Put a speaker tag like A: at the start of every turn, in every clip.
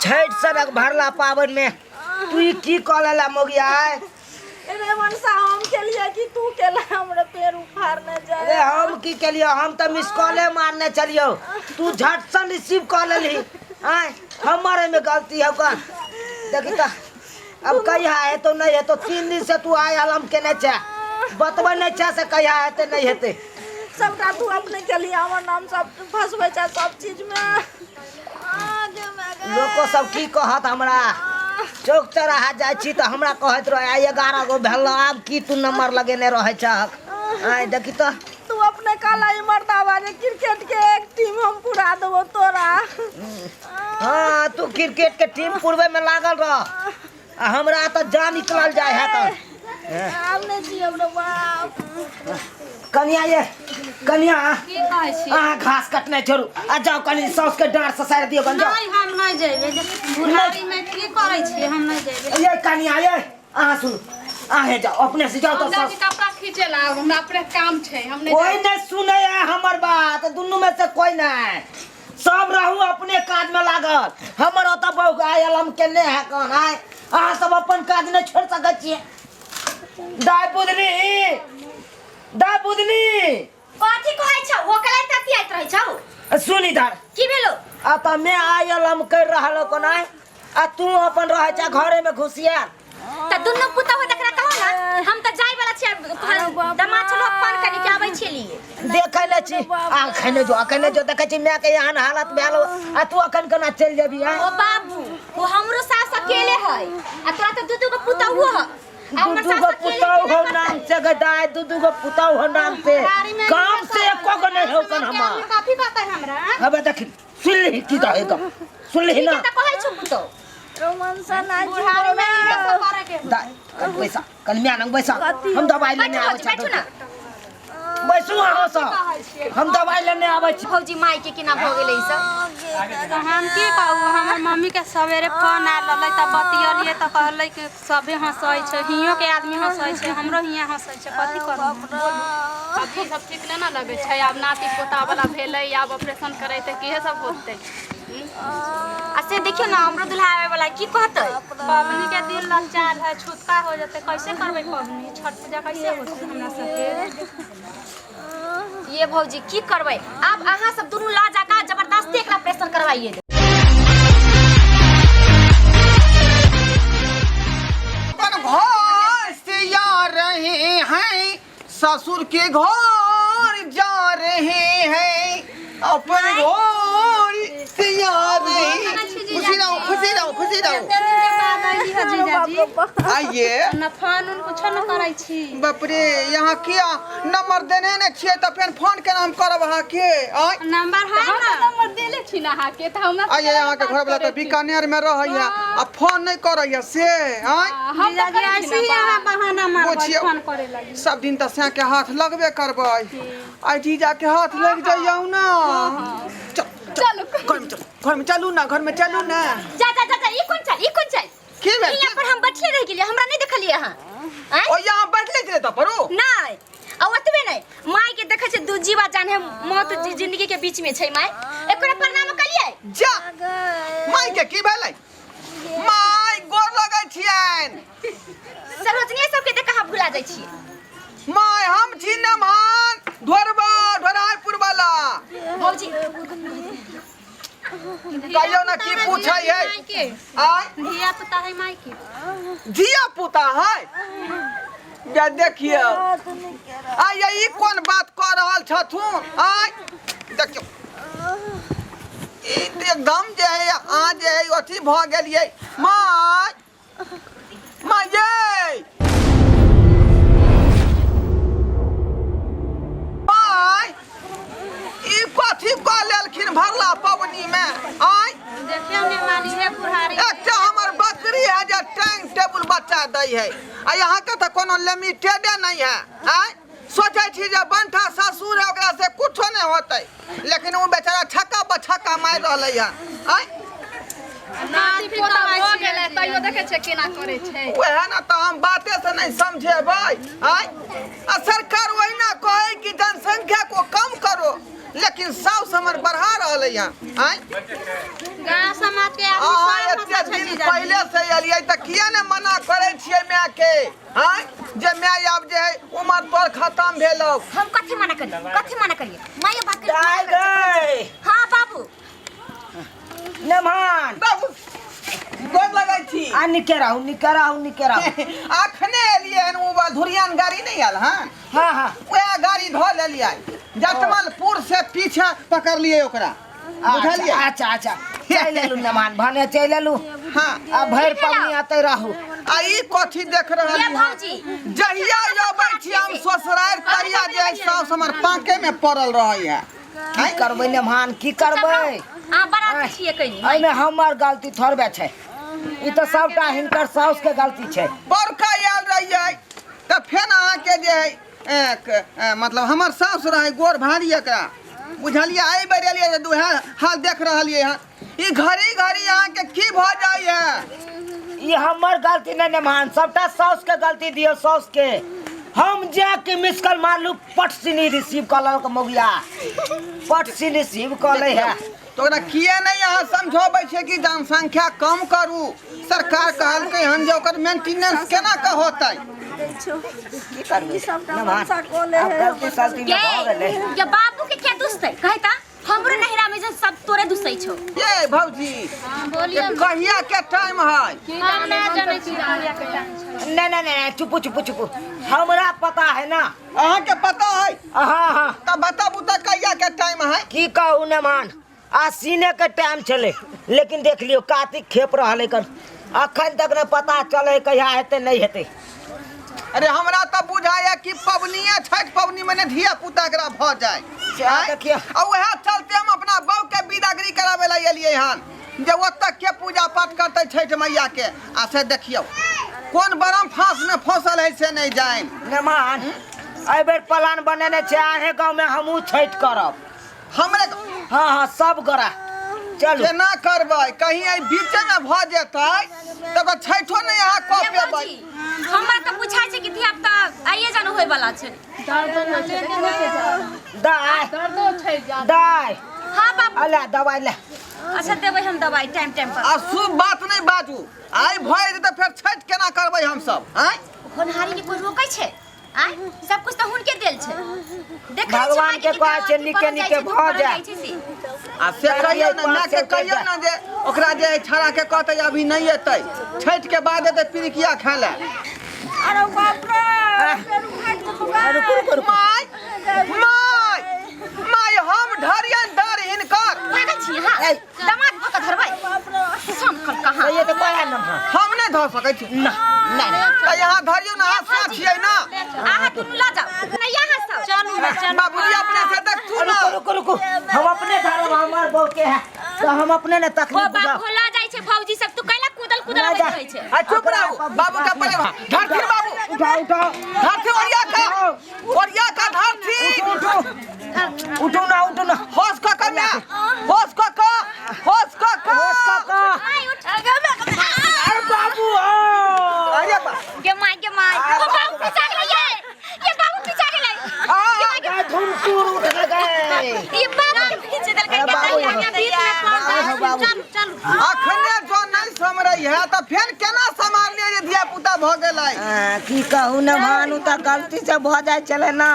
A: छठ सड़क भरला पावन में तू की कॉलेला मोगिया है?
B: अरे मनसा हम के लिए कि तू केला हमरे पैर उखाड़ने जा।
A: अरे हम की के लिए? हम तो मिस कॉले मारने चलियो, तू झट से रिसीव कर लेली। आय हमारे में गलती है का? देखी तो अब कहिया है तो नहीं है तो 3 दिन से तू आए आलम के नहीं चा बतबा नहीं चा से कहिया है तो नहीं हेते
B: सबका तू अपने के लिए हमर नाम सब फसबै छ सब चीज में।
A: लोग को सब की कहत हमरा चौक चौराहा जाय छी तो हमरा कहत रहे 11 गो भेल अब की तू नंबर लगेने रहे छ। आय देखी तो
B: तू अपने काला मर्दावा ने क्रिकेट के एक टीम हम पूरा देबो तोरा।
A: हां तू क्रिकेट के टीम पूर्वे में लागल रह हमरा तो जान निकल जाए है तो
B: हमने जीव रे बाप।
A: कन्या ये कन्या
C: की कहै छी
A: घास कटने छोड़ू आ जाओ कनी सौस के डांट ससार दियो गंजा।
C: नहीं हम नहीं जेबे बुढ़ारी में की करै छी हम नहीं जेबे।
A: ये कन्या ये सुन आहे जाओ अपने से जाओ तो
C: सब कपड़ा खींचे ला हमरा अपने काम छै हम नहीं
A: कोई नहीं सुने है हमर बात दुनु में से कोई नहीं सब रहू अपने काज में लागल हमर ओता बहु आयल हम केने है कौन आय आ सब अपन काज नहीं छोड़ सकै छी। दाय बुदनी
D: कथी कहै छ ओकला तती आइत रहै छौ
A: सुन इधर
D: की भेलो
A: आ त मैं आयल हम कर रहलो कोन आय आ तू अपन रह जा घरे में घुसिया
D: त दुनु पुता हो देखरा कहो ना हम त जाय वाला छी दमा चलो फोन करी के आबै छलिए
A: देखै ले छी आ खने जो देखै छी मैं के यहाँ हालत भेलो आ तू अखन केना चल जेबी आ
D: ओ बाबू वो हमरो सास अकेले है आ तोरा त दुदु को पुता हुआ है
A: दुदु को पुताऊ हो नाम से गदाय दुदु को पुताऊ हो नाम से काम से एको को नहीं हो कन हम
D: काफी बात है हमरा।
A: अब देख सुन ले की दहेगा सुन ले ना
D: त कहै छु पुतो
B: रोमांसा ना
D: बुढ़ारी में ये सब करे के
A: दा कल पैसा कल मैं नंग पैसा हम दवाई लेने आवे
D: बैठू ना
A: बैसू हो स हम दवाई लेने आवे छी।
D: फौजी माई के किना भ गेलै सब
C: तो हम की कहू हमर मम्मी के सवेरे फोन आल रहलै त बतियलिए त कहलै कि सबे हंसै छै हियो के आदमी हंसै छै हमरो हिया हंसै छै कथी करू अब ई सब ठीक ना लगे छै अब नाती पोता वाला भेलै अब ऑपरेशन करे त किहे सब होतै
D: आ से देखियो ना हमरो दुल्हा आवे वाला की कहतै
C: पबनी के दिन लचाल है छुटका हो जते कैसे करबै पबनी छठ पूजा कैसे होतै हमरा सबके।
D: ये भौजी की करबै अब अहाँ सब दुनू ला जाका जबरदस्ती एकरा ऑपरेशन करवाइए दे।
E: अपन घर से आ रहे हैं ससुर के घर जा रहे हैं अपन घर से आ रहे हैं। खुशी रहो खुशी रहो खुशी रहो आइए
C: न फोन उन कुछ न करै छी
E: बाप रे यहाँ किया नंबर देने ने छिए त फेन फोन के नाम करब अहाँ के आय
C: नंबर है ना नंबर देले छी ना हा के त हमरा
E: आइए यहाँ के घर वाला त बीकानेर में रहैया आ फोन नहीं करैया से आय
C: हम त ऐसे ही यहाँ बहाना मारबै
E: पूछियो।
C: फोन करे लागि
E: सब दिन त से के हाथ लगबे करबै आई जीजा के हाथ लग जाइयौ ना।
C: चलो
E: घर में चलू ना घर में चलू ना
D: जा ई कोन चल
E: की भेल
D: यहाँ पर हम बैठले रह गेलिए हमरा नहीं देखलिए अहाँ हैं
E: ओ यहाँ बैठले छे त परो
D: नहीं आ ओतबे नहीं माई के देखे छै दू जीवा जान है मौत जिंदगी के बीच में छै माई एकरा प्रणाम कलिए
E: जा माई के की भेलै माई गोर लगै छियन
D: सरोजनी सब के देख कहां भुला जाय छी
E: माई हम छी नमान ढोरबा ढोराईपुर वाला
D: भौजी
E: कहियो ना की पूछै है आय
C: धिया पुता है माई के
E: धिया पुता है या देखियो आय ई कोन बात कर रहल छथुन आय देखियो ई त एकदम जे है आ जे है अथी भ गेलिए माय ये माय ई कथी क लेलखिन भरला पवनी में आय
C: देखियो ने मानी है बुढ़ारी
E: एकटा हमर बकरी है जे टाइम टेबल बच्चा दै है आ यहाँ के त कोनो लिमिटेड नहीं है आय सोचे छी जे बंठा ससुर है ओकरा से कुछो नहीं होतै लेकिन वो बेचारा छक्का बछक्का मार रहलै है आय
C: नाती पोता हो गेलै तइयो देखे छै केना करे छै
E: ओहे ना त हम बाते से नहीं समझेबै आय आ सरकार ओहिना कहे कि जनसंख्या को कम करो लेकिन सब समर बढ़ा रहलै है आय
C: गांव समाज के आदमी
E: पहले से एलियै त किया ने मना करे छियै माय के हां जे माय आब जे है उम्र तोर खत्म भेलौ
D: हम कथी मना करिए माय बात
A: दाई गई
D: हां बाबू
A: नमान
E: बाबू गोद लगै छी
A: आ निकराहू
E: अखने एलियै हन उ धुरियान गाड़ी नहीं आल हन
A: हां
E: वह गाड़ी धो लेलियै जतमलपुर से पीछे पकड़ लिए ओकरा बुझलियै
A: अच्छा चल लेलू नमान भने चल लेलू
E: हां
A: अब भर पवनी आते रहू
E: आ ई कथी देख रहल
D: ये भौजी
E: जहिया अबै छी हम ससुरार तहिया जे साउस हमर पाके में पड़ल रहै है
A: की करबै नमान की करबै
D: आ बड़ा छिए कनी
A: एमे हमर गलती थोड़बे छै ई तो सबटा हिनकर साउस के गलती छै
E: बड़का आयल रहियै त फेन अहाँ के जे है मतलब हमर साउस रहे गोर भारी एकरा बुझलियै आई बेर एलियै जे दुहा हाल देख रहलियै हन ई घड़ी अहाँ के की भ जाय है
A: ई हमर गलती नहीं नमान सबटा साउस के गलती दियो साउस के हम जाके मिस कॉल मारलू पट सिनी रिसीव कॉल के मौगिया पट सिनी रिसीव कॉल है
E: तो ओकरा किया नहीं अहाँ समझोबै छै कि जनसंख्या कम करू सरकार कहलकै हन जे ओकर मेंटेनेंस केना के होतै
A: की करबै नमान अब गलती सलती में भ गेलै
D: ये बाबू के क्या दुस्त है कहता हमरो नहिरा में जे सब तोरे दुसै छौ
E: ये भौजी
C: बोलिए
E: कहिया के टाइम है
C: हम ना जाने छी कहिया के टाइम
A: नहीं चुप हमरा पता है ना
E: अहाँ के पता है
A: हाँ
E: तब बताबू त कहिया के टाइम है
A: की कहू नमान आसीने के टाइम चले लेकिन देख लियो कार्तिक खेप रहले कन अखन तक न पता चले कहिया हेते नहीं हेते
E: अरे हमरा त बुझाया कि पबनीए छठ पबनी में धिया पुता एकरा भ जाए
A: देखियो
E: और वह चलते हम अपना बहू के विदागरी करावे ला एलियै हन जे ओतऽ के पूजा पाठ करते छठ मैया के आ से देखियो कौन बरम फांस में फसल है से नहीं जाए
A: नमान एहि बेर प्लान बनेने छे आहे गांव में हमहू छठ करब
E: हमरे
A: हाँ सब गोरा चलू
E: केना करबै कहीं आई बीच में भ जेतै त छठो नहीं यहाँ कऽ
D: ये
E: पेबै
D: भौजी हमरा त बुझाइ छै कि धिया पुता आइए जानो होय वाला छै
A: दाई
D: हां बाबू
A: अला दवाई ले
D: अच्छा देबै हम दवाई टाइम पर
E: आ शुभ बात नहीं बाजू आई भए जेतै फेर छठ केना करबै हम सब हैं
D: होनहारी के कोई रोकै छै आय सब कुछ त हुनके देल छै देखै
A: भगवान के कहै छै निके निके भ जाए
E: आ से कहियो ना ना के कहियो ना जे ओकरा जे छड़ा के कहतै अभी नहीं एतै छठ के बाद एतै पिरिकिया खाय ले
B: अरे बाप रे
A: रुको
E: माय हम ढरियन डर हिनकर
D: भागै छी हां दामाद को त धरबै संकल कहां
A: ये तो कहै न
E: हम नहीं धर सकै छी
A: ना
E: त यहाँ धरियो ना हाथ छियै ना
D: आहा दुनु ला जाओ ना यहाँ सब चलू
E: बाबूजी अपने से देख तू ना
A: रुको हम अपने धरब हमर बहू के है तो हम अपने ने
D: ओ
A: तकलीफ बुझा
D: बाबू ला जाय छै भौजी सब तू कैला कूदल रहै छै
E: आ चुप रहो बाबू का परे धर फिर बाबू
A: उठाओ
E: धर फिर ओरिया का धर फिर
A: उठो ना
E: होश का कन्या होश का
D: आई उठ
A: अरे बाबू
E: अरे
D: के माय ओ बाबू पीछा गेलै ये बाबू पीछा गेलै
A: धुमसुर उठ गए
D: ये बाबू पीछे दल के चल
E: अखने जो नहीं समरई है त फेर केना संभालने जे धिया पुता भ गेलै
A: की कहू न भानु त गलती से भ जाय चले ना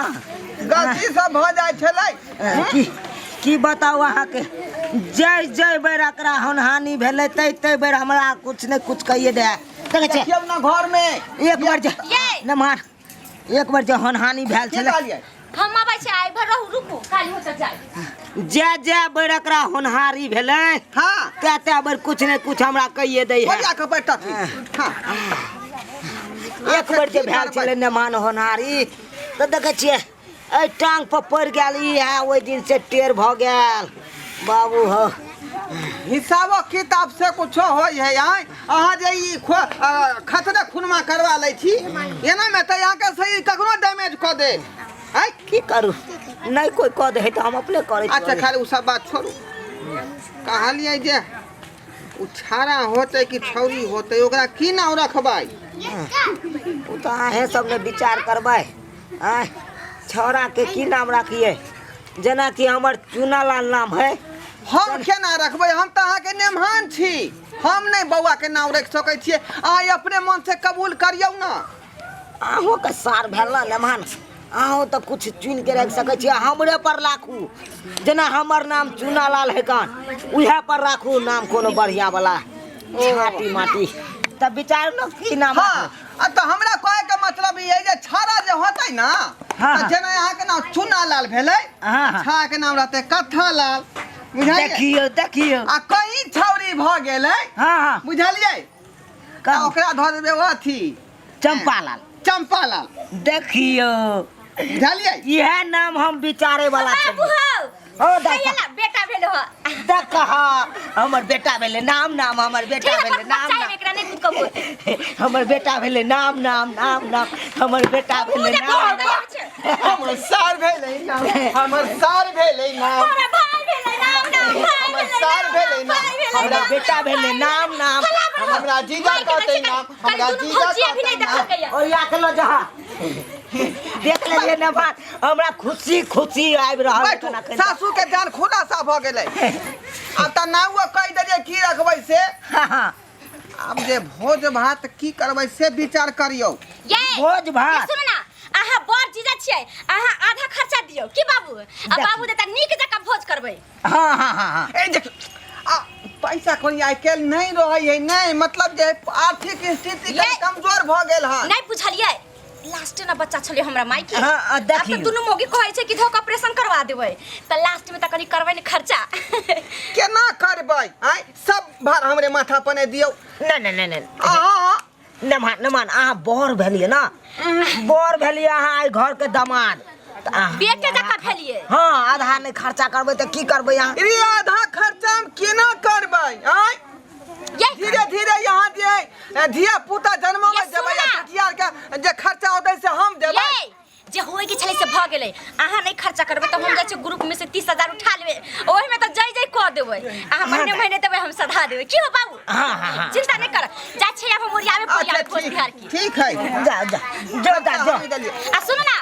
E: गलती से भ जाय छलै
A: की बताऊ अहाँ के जय बेर एकरा हानि भेलै तै बेर हमरा कुछ न कुछ कहिए दे देखे छै
E: देखियौ ना घर में
A: एक बार जे न मार एक बार जे हानि भेल छलै
D: हम आबै छै आइ भर रहू रुकू काली होत जाय
A: जे बेर एकरा होनहारी भेलै
E: हां
A: ते बेर कुछ न कुछ हमरा कहिए दै है
E: ओरिया के बैठा थी हां
A: एक बार जे भेल छलै न मान होनहारी त देखे छियै ए टांग पर पड़ गेल ई है ओइ दिन से टेर भ गेल बाबू हो
E: हिसाब किताब से कुछ होय है यहाँ अहाँ जे ई खतरे खुनमा करवा लै छी एना में त यहाँ के सही कखनो डैमेज क दे हैं
A: की करू नहीं कोई कह दे तो हम अपने करे
E: अच्छा खाली उ सब बात छोड़ू कहलिए जे उ छाड़ा होते कि छौरी होते ओकरा की नाम रखबै
A: उ तो अहे सब ने विचार करबै आ छौरा के की नाम रखिए जेना कि हमर चुनालाल नाम है
E: हम केना रखबै हम त अहाँ के नेमहान छी हम नहीं बउआ के नाम रख सकै छियै अहाँ अपने मन से कबूल करियौ ना
A: अहूँ के सार भेल ना लेमहन अहूँ तो कुछ चुन के रख सकै छियै हमरे पर राखू जेना हमर नाम चुनालाल है कान उहे पर राखू नाम कोनो बढ़िया वाला छाटी माटी तब विचार न की नाम
E: हाँ तो हमरा कहे के मतलब ये जे छाड़ा जे होतै ना जेना यहाँ के नाम चुनालाल भेलै छा के नाम रहतै कथालाल
A: देखियो देखियो
E: आ कहीं छौरी भ गेलै बुझलियै ओकरा धऽ देबै अथी
A: चंपालाल
E: चंपालाल
A: देखियो
E: बुझलियै
A: इहे नाम हम विचारे वाला
D: बाबू
A: छलियै
D: हो कहिया बेटा भेलो हो
A: देख हमर बेटा भेले नाम नाम हमर बेटा भेले नाम
D: नाम एकरा नहीं कुछ कबो
A: हमर बेटा भेले नाम नाम नाम नाम हमर बेटा भेले नाम
E: हमर सार भेलै नाम हमर सार भेलै नाम
D: हमरा भाई भेलै नाम नाम भाई
E: हमर सार भेलै नाम
A: हमरा बेटा भेले नाम नाम
E: हमरा जीजा कहतै नाम हमरा जीजा
D: भी नहीं देखल गया
A: ओ या के लो जहा देख लेलिए ना बात हमरा खुशी खुशी आबि रहल खाना खाइ
E: सासू के जान खुलासा भ गेलै अब त नाउ कहि देलिए की रखबै से अब जे भोज भात की करबै से विचार करियौ
D: ये
A: भोज भात
D: सुन ना अहाँ बड़ जीजा छियै अहाँ आधा खर्चा दियौ की बाबू आ बाबू देता नीक जका भोज करबै
A: हां
E: ए देख पैसा कोई आइ काल्हि नहीं रहै है नहीं मतलब जे आर्थिक स्थिति कमजोर भ गेल हन
D: नहीं बुझलियै लास्ट ना बच्चा छले हमरा माई के
A: हां देखियो
D: अब दुनु मोगी कहै छै कि धोक ऑपरेशन करवा देबै त लास्ट में त कनी करबै ने खर्चा
E: केना करबै आइ सब भार हमरे माथा पर दियौ
A: नहीं नमान अहाँ बर भेलिए ना बर भेलिए अहाँ आई घर के दामाद
D: बेटे जका भेलिए
A: हां आधा नहीं खर्चा करबै त की करबै अहाँ
E: रे आधा खर्चा हम केना करबै आइ धीरे धीरे यहाँ जे धिया पुता जन्मवा देबै छठियार के जे खर्चा होतै से हम देबै
D: जे होय के छले से भ गेलै अहाँ नहीं खर्चा करबै त हम जाय छै ग्रुप में से 30,000 उठा लेबै ओहि में त जय जय क देबै अहाँ महीने महीने देबै हम सधा देबै की हो बाबू हां चिंता नहीं कर जाय छै अब हम ओरियावे पोरियावे भोज बिहार की
E: ठीक है
A: जा
D: आ सुन ना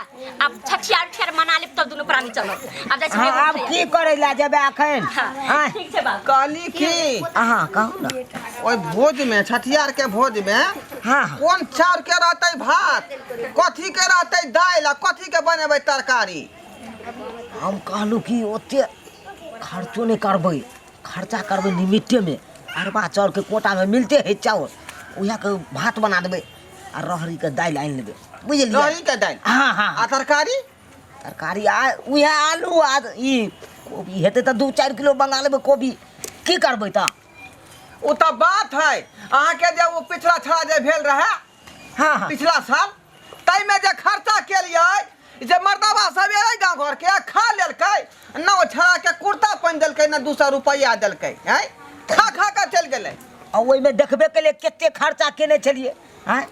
D: अब छठियार मना लेब तब दुनु प्राणी चलब अब जाय छै
A: अब की करै ला जेबै अखन
D: हां ठीक छै बाबू
E: कहली की
A: अहाँ कहू ना
E: ओइ भोज में छठियार के भोज में कोन चाउर के रहतै भात कथी के रहतै दाल कथी के बनेबै तरकारी
A: हम कहलू कि ओते खर्चो नहीं करबै खर्चा करबै लिमिटे में अरबा चाउर के कोटा में मिलते है चाउर उहे के भात बना देबै आ रहरी के दाल आनि लेबै बुझलियै
E: रहरी के दाल
A: हां
E: आ तरकारी
A: उहे आलू आ ई कोबी हेतै त 2-4 किलो मंगा लेबै कोबी की करबै त
E: ओ त बात है अहाँ के जे वो पिछला छड़ा जे भेल रहे
A: हां
E: पिछला साल तै में जे खर्चा केलियै जे मर्दवा सब एलै गांव घर के खा लेलकै न ओ छड़ा के कुर्ता पहिन देलकै न 200 रुपया देलकै हैं खा के चल गेलै
A: आ ओइ में देखबे के लिए केते खर्चा केने छलिए हैं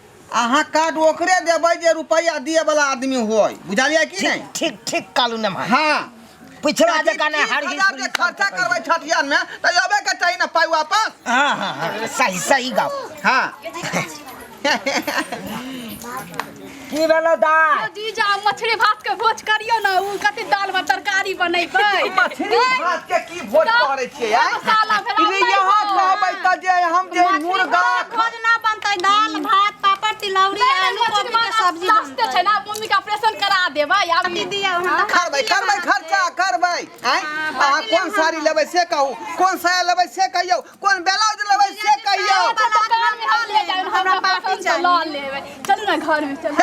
E: अहाँ कार्ड ओकरे देबै जे रुपया दिए वाला आदमी होय बुझलियै कि नहीं
A: ठीक ठीक कालू ने
E: हां
A: पिछला जका ने हर
E: हजार के खर्चा करबै छठियार में त अबे के चाहिए ना पाई वापस
A: हां सही सही गप
E: हां
A: की भेलो दाल
C: जीजा मछली भात के भोज करियो ना उ कते दाल में तरकारी बनेबै
E: मछली भात के की भोज करे छियै
C: मसाला
E: रे यहाँ कहबै त जे हम जे मुर्गा
C: भोज ना बनतै दाल भात पापड़ तिलौरी आलू कोबी के सब्जी बनतै छै ना मम्मी के ऑपरेशन करा देबै यार दीदी
E: करबै खर्चा करबै अहाँ कोन साड़ी लेबै से कहू कोन साया लेबै से कहियौ कोन ब्लाउज लेबै से कहियौ
C: हमरा पापी चाहिए ल लेबै चलू ना घर में चलू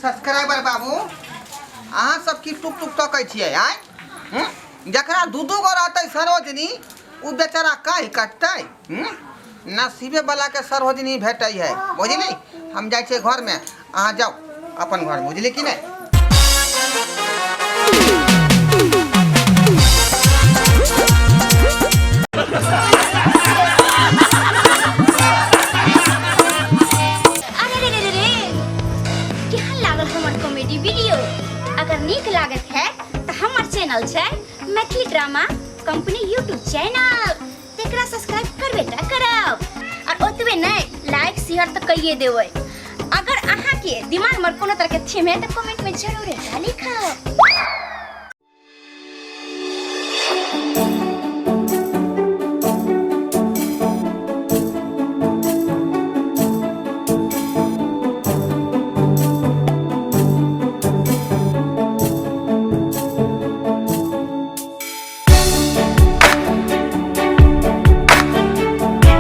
E: सब्सक्राइबर बाबू अहाँ सब की टुक टुक तकै छियै आइ जकरा दू गो रहतै सरोजनी उ बेचारा काहे कटतै नसीबे वाला के सरोजनी भेटै है बुझली हम जाइ छियै घर में अहाँ जाओ अपन घर बुझली कि नहीं
D: अगर नीक लागत है तो हमार चैनल छै Maithili drama company YouTube channel तेकरा सब्सक्राइब करबे टा करब और ओतबे नहीं लाइक शेयर तो कइए देबै अगर अहाँ के दिमाग में कोनो तरह के थीम है तो कमेंट में जरूर लिखब।